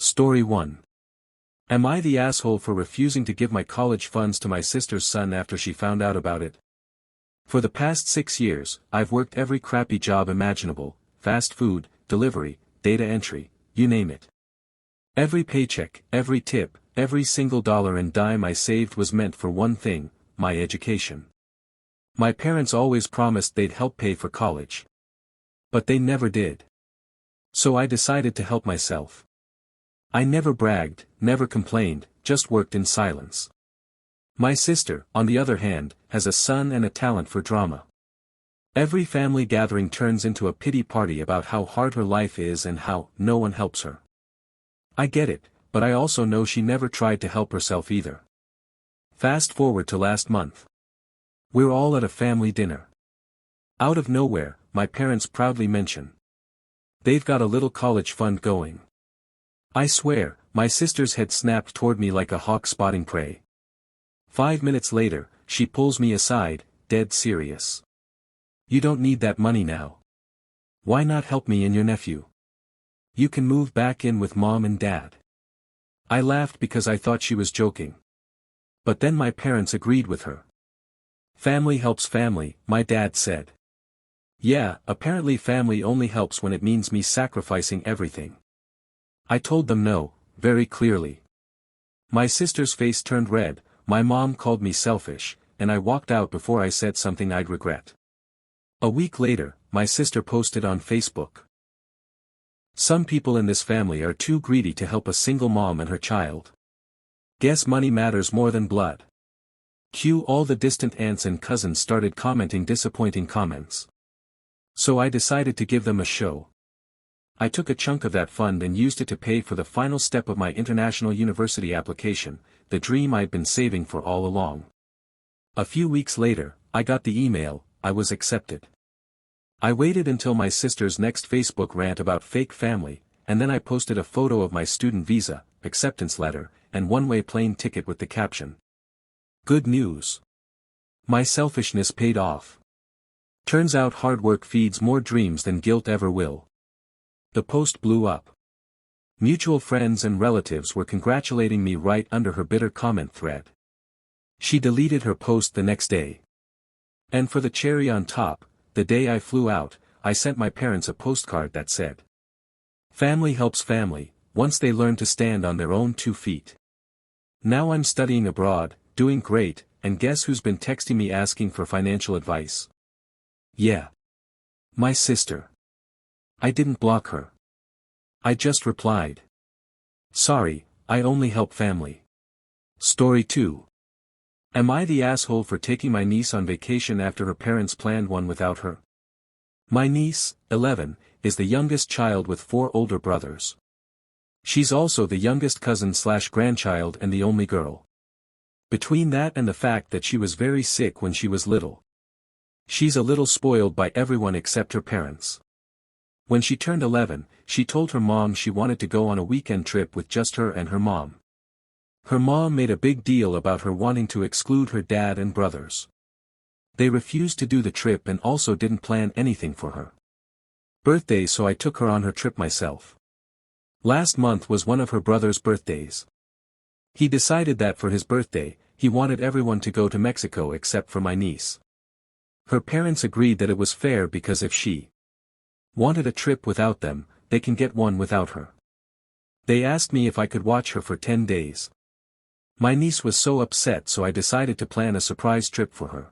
Story 1. Am I the asshole for refusing to give my college funds to my sister's son after she found out about it? For the past 6 years, I've worked every crappy job imaginable: fast food, delivery, data entry, you name it. Every paycheck, every tip, every single dollar and dime I saved was meant for one thing: my education. My parents always promised they'd help pay for college. But they never did. So I decided to help myself. I never bragged, never complained, just worked in silence. My sister, on the other hand, has a son and a talent for drama. Every family gathering turns into a pity party about how hard her life is and how no one helps her. I get it, but I also know she never tried to help herself either. Fast forward to last month. We're all at a family dinner. Out of nowhere, my parents proudly mention they've got a little college fund going. I swear, my sister's head snapped toward me like a hawk spotting prey. 5 minutes later, she pulls me aside, dead serious. You don't need that money now. Why not help me and your nephew? You can move back in with mom and dad. I laughed because I thought she was joking. But then my parents agreed with her. Family helps family, my dad said. Yeah, apparently family only helps when it means me sacrificing everything. I told them no, very clearly. My sister's face turned red, my mom called me selfish, and I walked out before I said something I'd regret. A week later, my sister posted on Facebook. Some people in this family are too greedy to help a single mom and her child. Guess money matters more than blood. Cue all the distant aunts and cousins started commenting disappointing comments. So I decided to give them a show. I took a chunk of that fund and used it to pay for the final step of my international university application, the dream I'd been saving for all along. A few weeks later, I got the email: I was accepted. I waited until my sister's next Facebook rant about fake family, and then I posted a photo of my student visa, acceptance letter, and one-way plane ticket with the caption: good news. My selfishness paid off. Turns out hard work feeds more dreams than guilt ever will. The post blew up. Mutual friends and relatives were congratulating me right under her bitter comment thread. She deleted her post the next day. And for the cherry on top, the day I flew out, I sent my parents a postcard that said, family helps family, once they learn to stand on their own 2 feet. Now I'm studying abroad, doing great, and guess who's been texting me asking for financial advice? Yeah. My sister. I didn't block her. I just replied, sorry, I only help family. Story 2. Am I the asshole for taking my niece on vacation after her parents planned one without her? My niece, 11, is the youngest child with 4 older brothers. She's also the youngest cousin/grandchild and the only girl. Between that and the fact that she was very sick when she was little, she's a little spoiled by everyone except her parents. When she turned 11, she told her mom she wanted to go on a weekend trip with just her and her mom. Her mom made a big deal about her wanting to exclude her dad and brothers. They refused to do the trip and also didn't plan anything for her birthday, so I took her on her trip myself. Last month was one of her brother's birthdays. He decided that for his birthday, he wanted everyone to go to Mexico except for my niece. Her parents agreed that it was fair because if she wanted a trip without them, they can get one without her. They asked me if I could watch her for 10 days. My niece was so upset, so I decided to plan a surprise trip for her.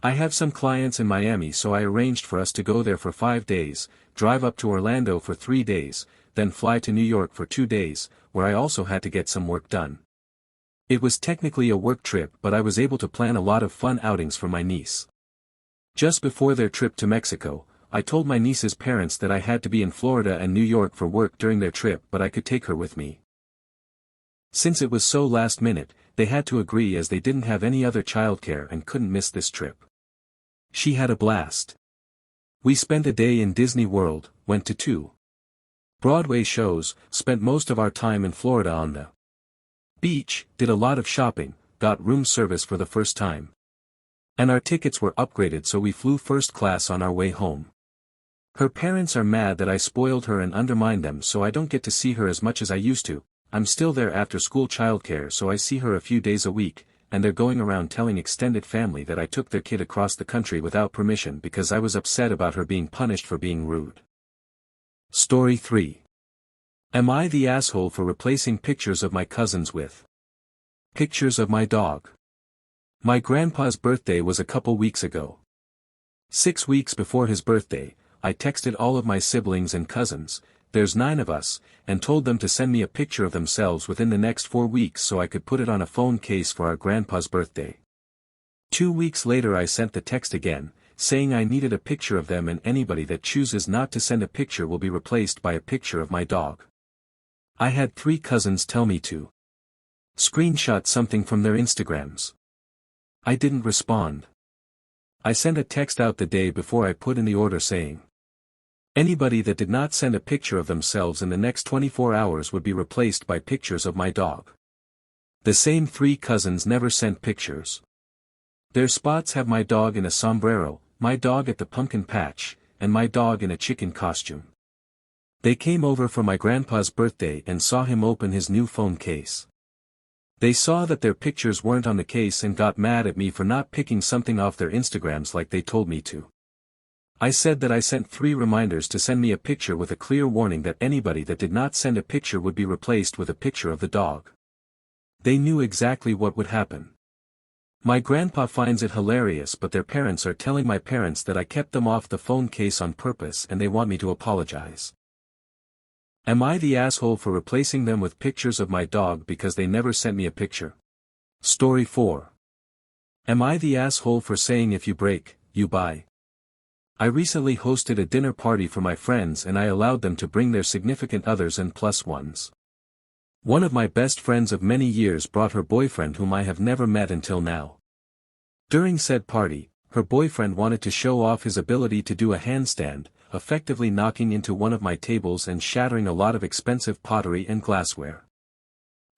I have some clients in Miami, so I arranged for us to go there for 5 days, drive up to Orlando for 3 days, then fly to New York for 2 days, where I also had to get some work done. It was technically a work trip, but I was able to plan a lot of fun outings for my niece. Just before their trip to Mexico, I told my niece's parents that I had to be in Florida and New York for work during their trip, but I could take her with me. Since it was so last minute, they had to agree as they didn't have any other childcare and couldn't miss this trip. She had a blast. We spent a day in Disney World, went to 2 Broadway shows, spent most of our time in Florida on the beach, did a lot of shopping, got room service for the first time. And our tickets were upgraded, so we flew first class on our way home. Her parents are mad that I spoiled her and undermined them, so I don't get to see her as much as I used to. I'm still there after school childcare, so I see her a few days a week, and they're going around telling extended family that I took their kid across the country without permission because I was upset about her being punished for being rude. Story 3. Am I the asshole for replacing pictures of my cousins with pictures of my dog? My grandpa's birthday was a couple weeks ago. 6 weeks before his birthday, I texted all of my siblings and cousins, there's 9 of us, and told them to send me a picture of themselves within the next 4 weeks so I could put it on a phone case for our grandpa's birthday. 2 weeks later I sent the text again, saying I needed a picture of them, and anybody that chooses not to send a picture will be replaced by a picture of my dog. I had 3 cousins tell me to screenshot something from their Instagrams. I didn't respond. I sent a text out the day before I put in the order saying, anybody that did not send a picture of themselves in the next 24 hours would be replaced by pictures of my dog. The same 3 cousins never sent pictures. Their spots have my dog in a sombrero, my dog at the pumpkin patch, and my dog in a chicken costume. They came over for my grandpa's birthday and saw him open his new phone case. They saw that their pictures weren't on the case and got mad at me for not picking something off their Instagrams like they told me to. I said that I sent 3 reminders to send me a picture with a clear warning that anybody that did not send a picture would be replaced with a picture of the dog. They knew exactly what would happen. My grandpa finds it hilarious, but their parents are telling my parents that I kept them off the phone case on purpose and they want me to apologize. Am I the asshole for replacing them with pictures of my dog because they never sent me a picture? Story 4. Am I the asshole for saying if you break, you buy? I recently hosted a dinner party for my friends and I allowed them to bring their significant others and plus ones. One of my best friends of many years brought her boyfriend whom I have never met until now. During said party, her boyfriend wanted to show off his ability to do a handstand, effectively knocking into one of my tables and shattering a lot of expensive pottery and glassware.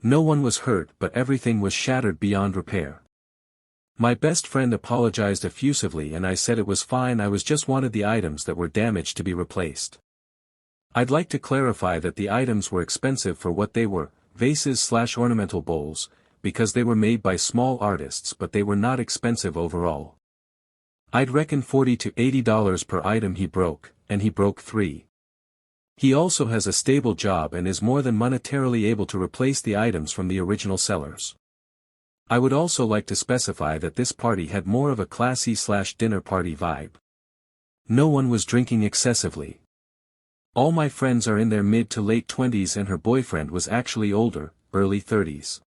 No one was hurt, but everything was shattered beyond repair. My best friend apologized effusively and I said it was fine, I just wanted the items that were damaged to be replaced. I'd like to clarify that the items were expensive for what they were, vases/ornamental bowls, because they were made by small artists, but they were not expensive overall. I'd reckon $40 to $80 per item he broke, and he broke 3. He also has a stable job and is more than monetarily able to replace the items from the original sellers. I would also like to specify that this party had more of a classy/dinner party vibe. No one was drinking excessively. All my friends are in their mid to late 20s and her boyfriend was actually older, early 30s.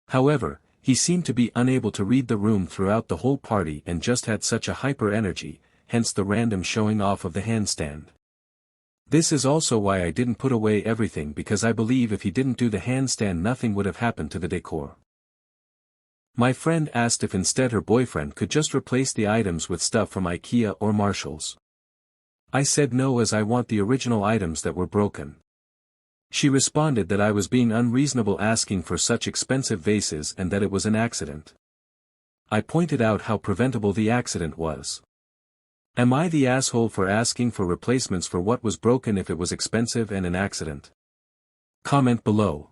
However, he seemed to be unable to read the room throughout the whole party and just had such a hyper energy, hence the random showing off of the handstand. This is also why I didn't put away everything, because I believe if he didn't do the handstand nothing would have happened to the decor. My friend asked if instead her boyfriend could just replace the items with stuff from AITA or Marshalls. I said no, as I want the original items that were broken. She responded that I was being unreasonable asking for such expensive vases and that it was an accident. I pointed out how preventable the accident was. Am I the asshole for asking for replacements for what was broken if it was expensive and an accident? Comment below.